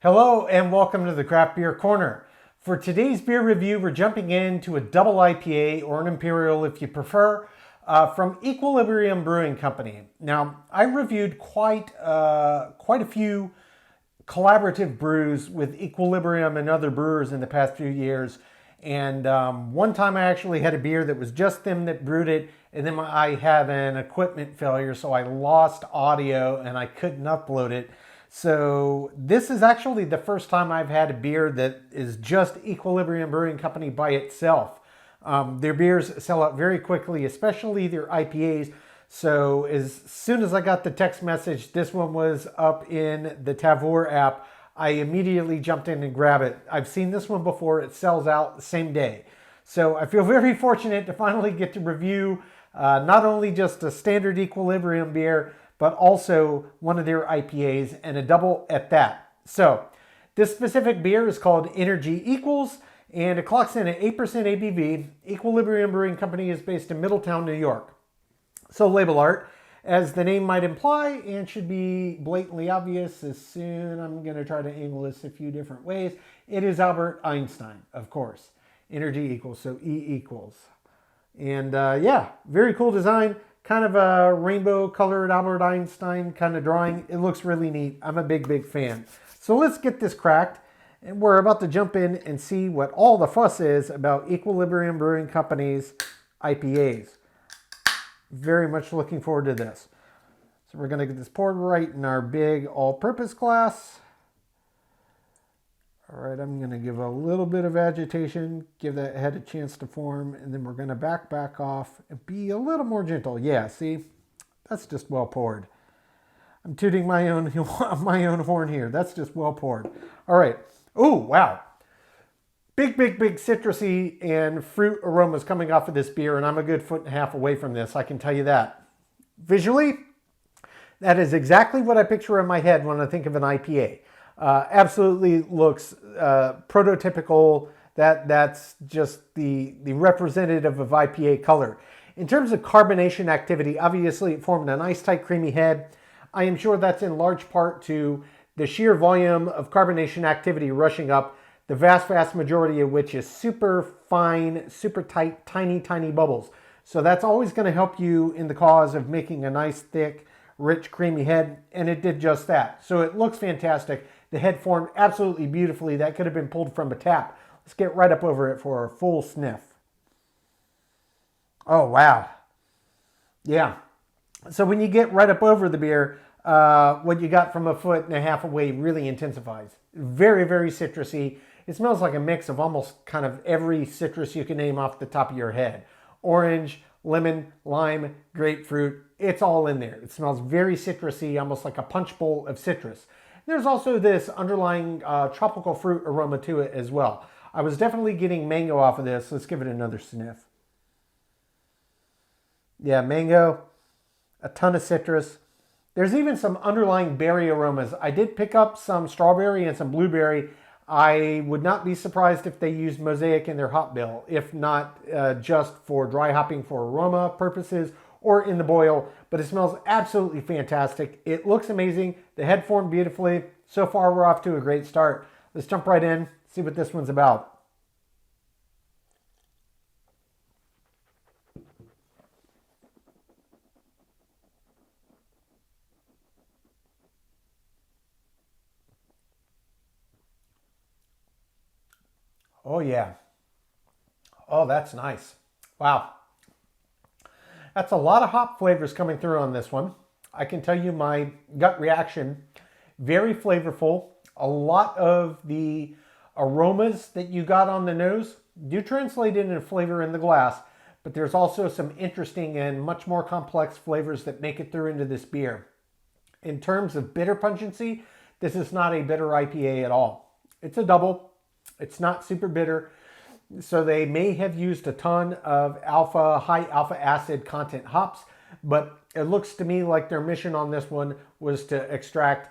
Hello and welcome to the Craft Beer Corner. For today's beer review, we're jumping into a double IPA or an Imperial if you prefer, from Equilibrium Brewing Company. Now, I reviewed quite a few collaborative brews with Equilibrium and other brewers in the past few years. And one time I actually had a beer that was just them that brewed it, and then I had an equipment failure, so I lost audio and I couldn't upload it. So this is actually the first time I've had a beer that is just Equilibrium Brewing Company by itself. Their beers sell out very quickly, especially their IPAs. So as soon as I got the text message, this one was up in the Tavour app, I immediately jumped in and grabbed it. I've seen this one before. It sells out the same day. So I feel very fortunate to finally get to review not only just a standard Equilibrium beer, but also one of their IPAs, and a double at that. So this specific beer is called Energy Equals, and it clocks in at 8% ABV. Equilibrium Brewing Company is based in Middletown, New York. So label art, as the name might imply, and should be blatantly obvious as soon. I'm going to try to angle this a few different ways. It is Albert Einstein, of course. Energy equals, so E equals. And yeah, very cool design. Kind of a rainbow colored Albert Einstein kind of drawing. It looks really neat. I'm a big fan. So let's get this cracked. And we're about to jump in and see what all the fuss is about Equilibrium Brewing Company's IPAs. Very much looking forward to this. So we're going to get this poured right in our big all-purpose glass. All right, I'm going to give a little bit of agitation, give that head a chance to form, and then we're going to back off and be a little more gentle. Yeah, see, that's just well poured. I'm tooting my own horn here. That's just well poured. All right. Oh, wow. Big citrusy and fruit aromas coming off of this beer, and I'm a good 1.5 feet away from this, I can tell you that. Visually, that is exactly what I picture in my head when I think of an IPA. Absolutely looks prototypical. That's just the representative of IPA color. In terms of carbonation activity, obviously it formed a nice tight creamy head. I am sure that's in large part to the sheer volume of carbonation activity rushing up, the vast majority of which is super fine, super tight, tiny bubbles. So that's always going to help you in the cause of making a nice thick, rich, creamy head, and it did just that. So it looks fantastic. The head formed absolutely beautifully. That could have been pulled from a tap. Let's get right up over it for a full sniff. Oh, wow. Yeah. So when you get right up over the beer, what you got from 1.5 feet away really intensifies. Very citrusy. It smells like a mix of almost kind of every citrus you can name off the top of your head. Orange, lemon, lime, grapefruit. It's all in there. It smells very citrusy, almost like a punch bowl of citrus. There's also this underlying tropical fruit aroma to it as well. I was definitely getting mango off of this. Let's give it another sniff. Yeah, mango, a ton of citrus. There's even some underlying berry aromas. I did pick up some strawberry and some blueberry. I would not be surprised if they used Mosaic in their hop bill, if not just for dry hopping for aroma purposes or in the boil, but it smells absolutely fantastic. It looks amazing. The head formed beautifully. So far, we're off to a great start. Let's jump right in, see what this one's about. Oh yeah. Oh, that's nice. Wow. That's a lot of hop flavors coming through on this one. I can tell you my gut reaction, very flavorful. A lot of the aromas that you got on the nose do translate into flavor in the glass, but there's also some interesting and much more complex flavors that make it through into this beer. In terms of bitter pungency, this is not a bitter IPA at all. It's a double. It's not super bitter. So they may have used a ton of high alpha acid content hops, but it looks to me like their mission on this one was to extract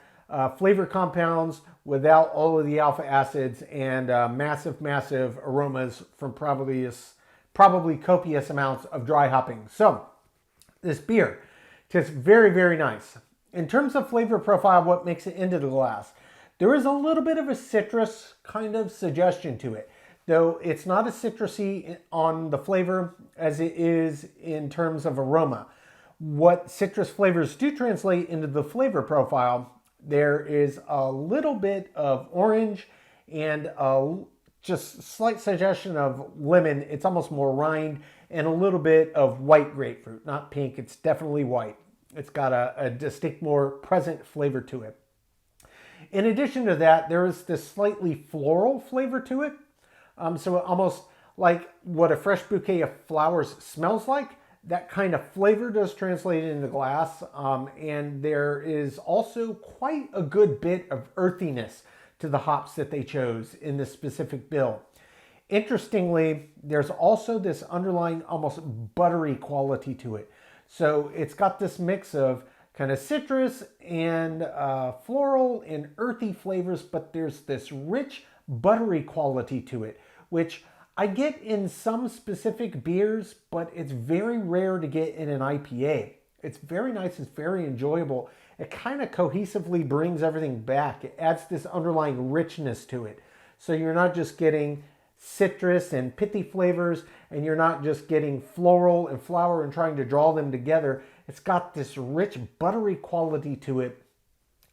flavor compounds without all of the alpha acids and massive aromas from probably copious amounts of dry hopping. So this beer tastes very nice. In terms of flavor profile, what makes it into the glass? There is a little bit of a citrus kind of suggestion to it, though it's not as citrusy on the flavor as it is in terms of aroma. What citrus flavors do translate into the flavor profile, there is a little bit of orange and just slight suggestion of lemon. It's almost more rind, and a little bit of white grapefruit, not pink. It's definitely white. It's got a distinct, more present flavor to it. In addition to that, there is this slightly floral flavor to it. So almost like what a fresh bouquet of flowers smells like, that kind of flavor does translate into glass. And there is also quite a good bit of earthiness to the hops that they chose in this specific bill. Interestingly, there's also this underlying almost buttery quality to it. So it's got this mix of kind of citrus and floral and earthy flavors, but there's this rich buttery quality to it, which I get in some specific beers, but it's very rare to get in an IPA. It's very nice, it's very enjoyable. It kind of cohesively brings everything back. It adds this underlying richness to it. So you're not just getting citrus and pithy flavors, and you're not just getting floral and flower and trying to draw them together. It's got this rich buttery quality to it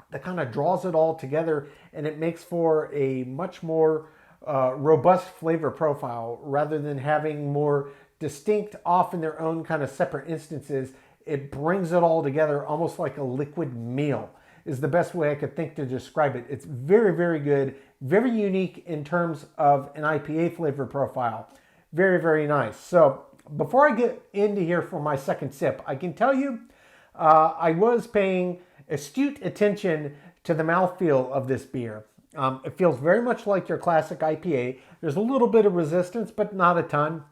that kind of draws it all together, and it makes for a much more robust flavor profile rather than having more distinct off in their own kind of separate instances. It brings it all together almost like a liquid meal is the best way I could think to describe it. It's very, very good, very unique in terms of an IPA flavor profile. Very, very nice. So before I get into here for my second sip, I can tell you I was paying astute attention to the mouthfeel of this beer. It feels very much like your classic IPA. There's a little bit of resistance, but not a ton.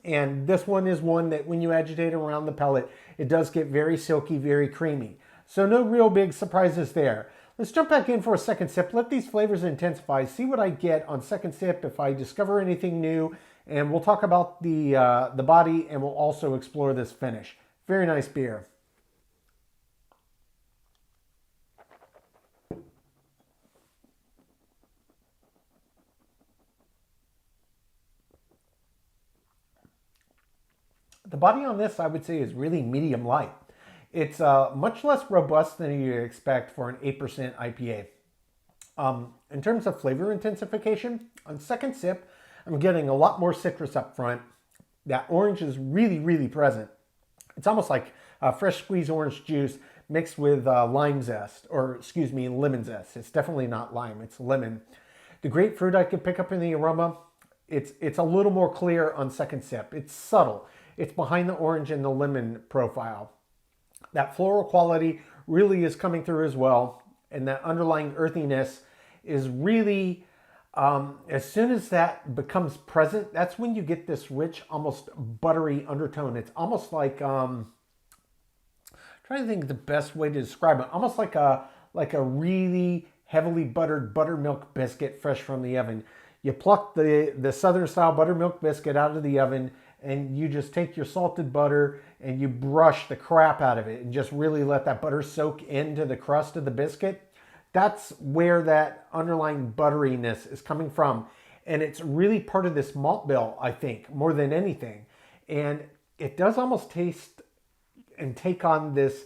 And this one is one that when you agitate around the pellet, it does get very silky, very creamy. So no real big surprises there. Let's jump back in for a second sip. Let these flavors intensify. See what I get on second sip, if I discover anything new. And we'll talk about the body, and we'll also explore this finish. Very nice beer. The body on this, I would say, is really medium light. It's much less robust than you'd expect for an 8% IPA. In terms of flavor intensification, on second sip, I'm getting a lot more citrus up front. That orange is really, really present. It's almost like fresh squeezed orange juice mixed with lime zest, or excuse me, lemon zest. It's definitely not lime, it's lemon. The grapefruit I could pick up in the aroma, it's a little more clear on second sip. It's subtle. It's behind the orange and the lemon profile. That floral quality really is coming through as well. And that underlying earthiness is really, as soon as that becomes present, that's when you get this rich, almost buttery undertone. It's almost like, trying to think of the best way to describe it, almost like a really heavily buttered buttermilk biscuit fresh from the oven. You pluck the Southern style buttermilk biscuit out of the oven, and you just take your salted butter and you brush the crap out of it and just really let that butter soak into the crust of the biscuit. That's where that underlying butteriness is coming from. And it's really part of this malt bill, I think, more than anything. And it does almost taste and take on this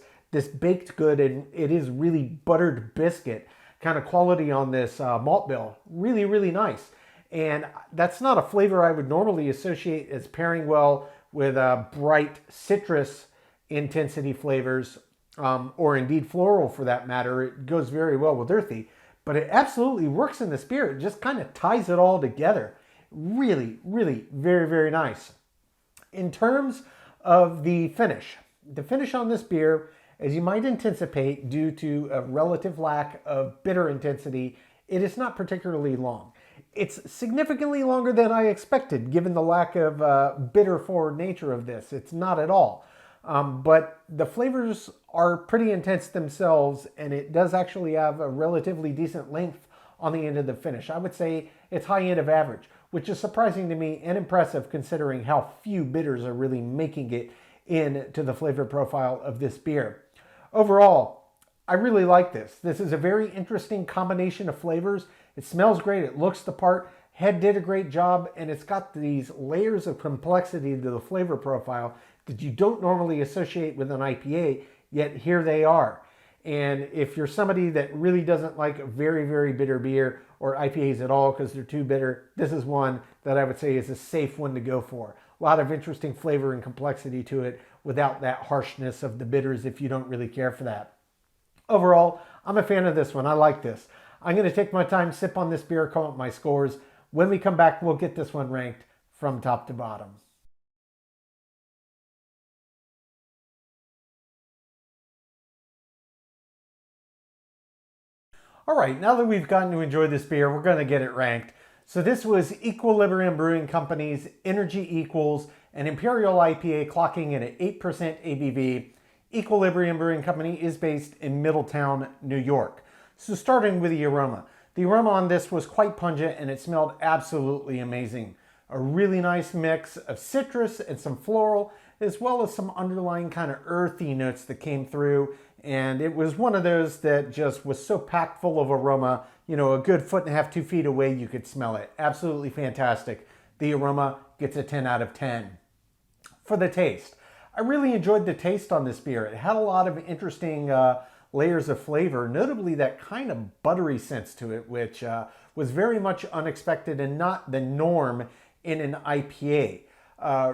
baked good, and it is really buttered biscuit kind of quality on this malt bill. Really, really nice. And that's not a flavor I would normally associate as pairing well with bright citrus intensity flavors, or indeed floral for that matter. It goes very well with earthy, but it absolutely works in this beer. It just kind of ties it all together. Really, really very, very nice. In terms of the finish on this beer, as you might anticipate, due to a relative lack of bitter intensity, it is not particularly long. It's significantly longer than I expected, given the lack of bitter forward nature of this. It's not at all. But the flavors are pretty intense themselves, and it does actually have a relatively decent length on the end of the finish. I would say it's high end of average, which is surprising to me and impressive considering how few bitters are really making it into the flavor profile of this beer. Overall, I really like this. This is a very interesting combination of flavors. It smells great. It looks the part. Head did a great job, and it's got these layers of complexity to the flavor profile that you don't normally associate with an IPA, yet here they are. And if you're somebody that really doesn't like a very, very bitter beer or IPAs at all because they're too bitter, this is one that I would say is a safe one to go for. A lot of interesting flavor and complexity to it without that harshness of the bitters if you don't really care for that. Overall, I'm a fan of this one. I like this. I'm going to take my time, sip on this beer, come up with my scores. When we come back, we'll get this one ranked from top to bottom. All right, now that we've gotten to enjoy this beer, we're going to get it ranked. So this was Equilibrium Brewing Company's Energy Equals, an Imperial IPA clocking in at 8% ABV. Equilibrium Brewing Company is based in Middletown, New York. So starting with the aroma. The aroma on this was quite pungent and it smelled absolutely amazing. A really nice mix of citrus and some floral, as well as some underlying kind of earthy notes that came through. And it was one of those that just was so packed full of aroma, you know, a good 1.5 to 2 feet away, you could smell it. Absolutely fantastic. The aroma gets a 10 out of 10. For the taste, I really enjoyed the taste on this beer. It had a lot of interesting layers of flavor, notably that kind of buttery sense to it, which was very much unexpected and not the norm in an IPA.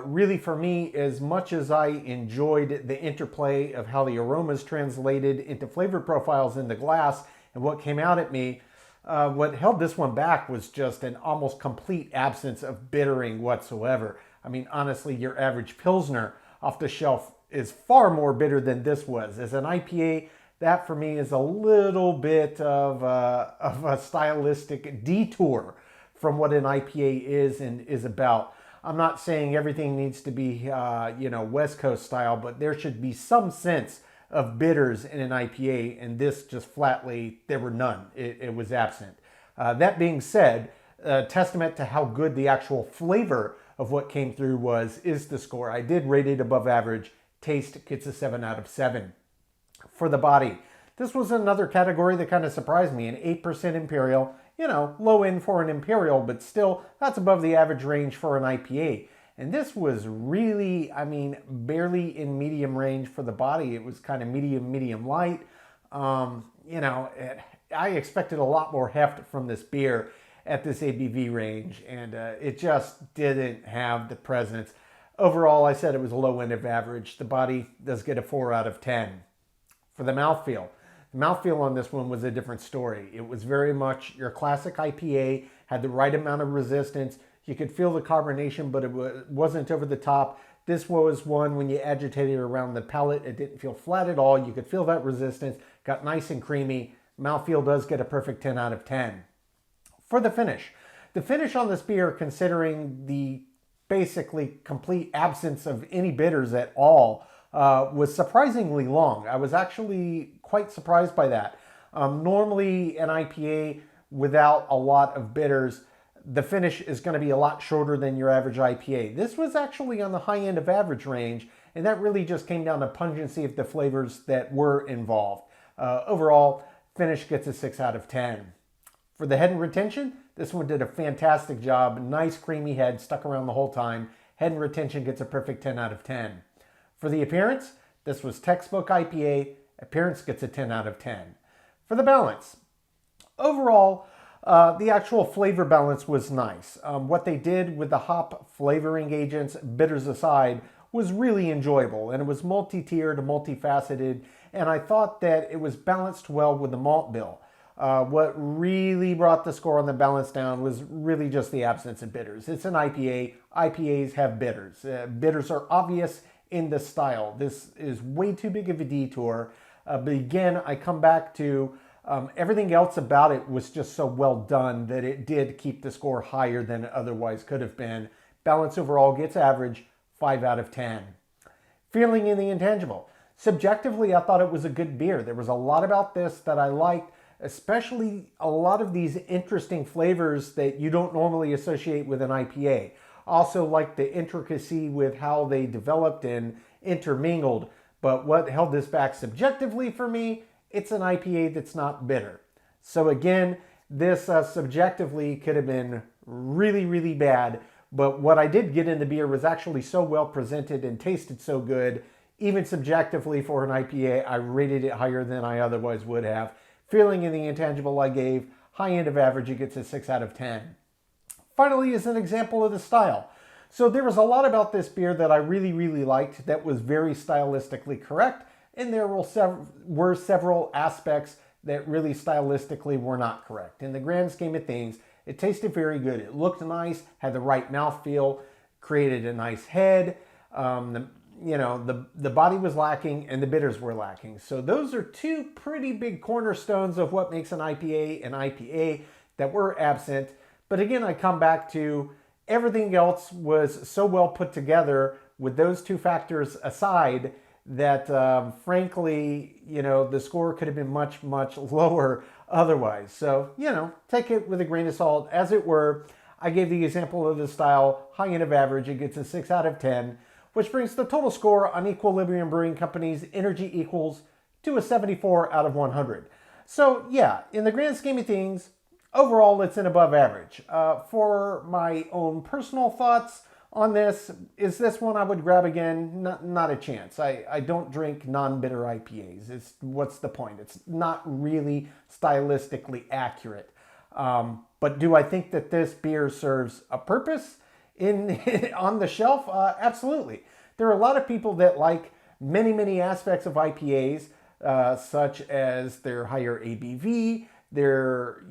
Really for me, as much as I enjoyed the interplay of how the aromas translated into flavor profiles in the glass and what came out at me, what held this one back was just an almost complete absence of bittering whatsoever. I mean, honestly, your average Pilsner off the shelf is far more bitter than this was. As an IPA, that for me is a little bit of a stylistic detour from what an IPA is and is about. I'm not saying everything needs to be, West Coast style, but there should be some sense of bitters in an IPA, and this just flatly, there were none. It was absent. That being said, a testament to how good the actual flavor of what came through is the score. I did rate it above average. Taste gets a 7 out of 7. For the body, this was another category that kind of surprised me. An 8% Imperial, low end for an Imperial, but still, that's above the average range for an IPA. And this was really, barely in medium range for the body. It was kind of medium light. I expected a lot more heft from this beer at this ABV range, and it just didn't have the presence. Overall, I said it was a low end of average. The body does get a 4 out of 10. For the mouthfeel, the mouthfeel on this one was a different story. It was very much your classic IPA, had the right amount of resistance. You could feel the carbonation, but it wasn't over the top. This was one, when you agitated it around the palate, it didn't feel flat at all. You could feel that resistance, got nice and creamy. Mouthfeel does get a perfect 10 out of 10. For the finish on this beer, considering the basically complete absence of any bitters at all, was surprisingly long. I was actually quite surprised by that. Normally an IPA without a lot of bitters, the finish is going to be a lot shorter than your average IPA. This was actually on the high end of average range, and that really just came down to pungency of the flavors that were involved. Overall, finish gets a 6 out of 10. For the head and retention, this one did a fantastic job. Nice creamy head, stuck around the whole time. Head and retention gets a perfect 10 out of 10. For the appearance, this was textbook IPA. Appearance gets a 10 out of 10. For the balance, overall, the actual flavor balance was nice. What they did with the hop flavoring agents, bitters aside, was really enjoyable, and it was multi-tiered, multifaceted, and I thought that it was balanced well with the malt bill. What really brought the score on the balance down was really just the absence of bitters. It's an IPA. IPAs have bitters. Bitters are obvious in the style. This is way too big of a detour. But again, I come back to everything else about it was just so well done that it did keep the score higher than it otherwise could have been. Balance overall gets average, 5 out of 10. Feeling in the intangible. Subjectively, I thought it was a good beer. There was a lot about this that I liked, especially a lot of these interesting flavors that you don't normally associate with an IPA. Also like the intricacy with how they developed and intermingled. But what held this back subjectively for me it's an IPA that's not bitter. So again, this subjectively could have been really, really bad, but what I did get in the beer was actually so well presented and tasted so good. Even subjectively for an IPA, I rated it higher than I otherwise would have. Feeling in the intangible I gave, high end of average, it gets a 6 out of 10. Finally is an example of the style. So there was a lot about this beer that I really, really liked that was very stylistically correct, and there were several aspects that really stylistically were not correct. In the grand scheme of things, it tasted very good. It looked nice, had the right mouthfeel, created a nice head. The body was lacking and the bitters were lacking. So those are two pretty big cornerstones of what makes an IPA that were absent. But again, I come back to everything else was so well put together with those two factors aside that frankly, the score could have been much, much lower otherwise. So, take it with a grain of salt. As it were, I gave the example of the style, high end of average. It gets a 6 out of 10, which brings the total score on Equilibrium Brewing Company's Energy Equals to a 74 out of 100. So, yeah, in the grand scheme of things, overall, it's an above average. For my own personal thoughts on this, is this one I would grab again? Not a chance. I don't drink non-bitter IPAs. What's the point? It's not really stylistically accurate. But do I think that this beer serves a purpose on the shelf? Absolutely. There are a lot of people that like many, many aspects of IPAs, such as their higher ABV, their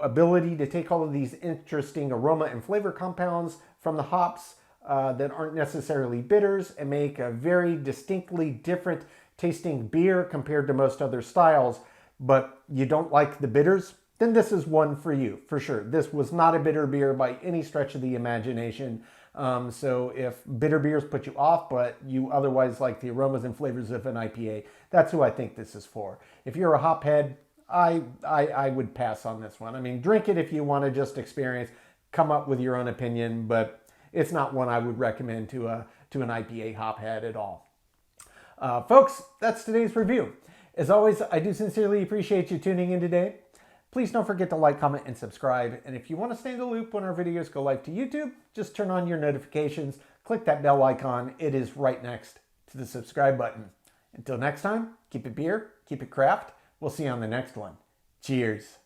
ability to take all of these interesting aroma and flavor compounds from the hops that aren't necessarily bitters and make a very distinctly different tasting beer compared to most other styles, but you don't like the bitters, then this is one for you, for sure. This was not a bitter beer by any stretch of the imagination. So if bitter beers put you off, but you otherwise like the aromas and flavors of an IPA, that's who I think this is for. If you're a hop head, I would pass on this one. I mean, drink it if you want to just experience, come up with your own opinion, but it's not one I would recommend to an IPA hophead at all. Folks, that's today's review. As always, I do sincerely appreciate you tuning in today. Please don't forget to like, comment, and subscribe. And if you want to stay in the loop when our videos go live to YouTube, just turn on your notifications, click that bell icon. It is right next to the subscribe button. Until next time, keep it beer, keep it craft. We'll see you on the next one. Cheers.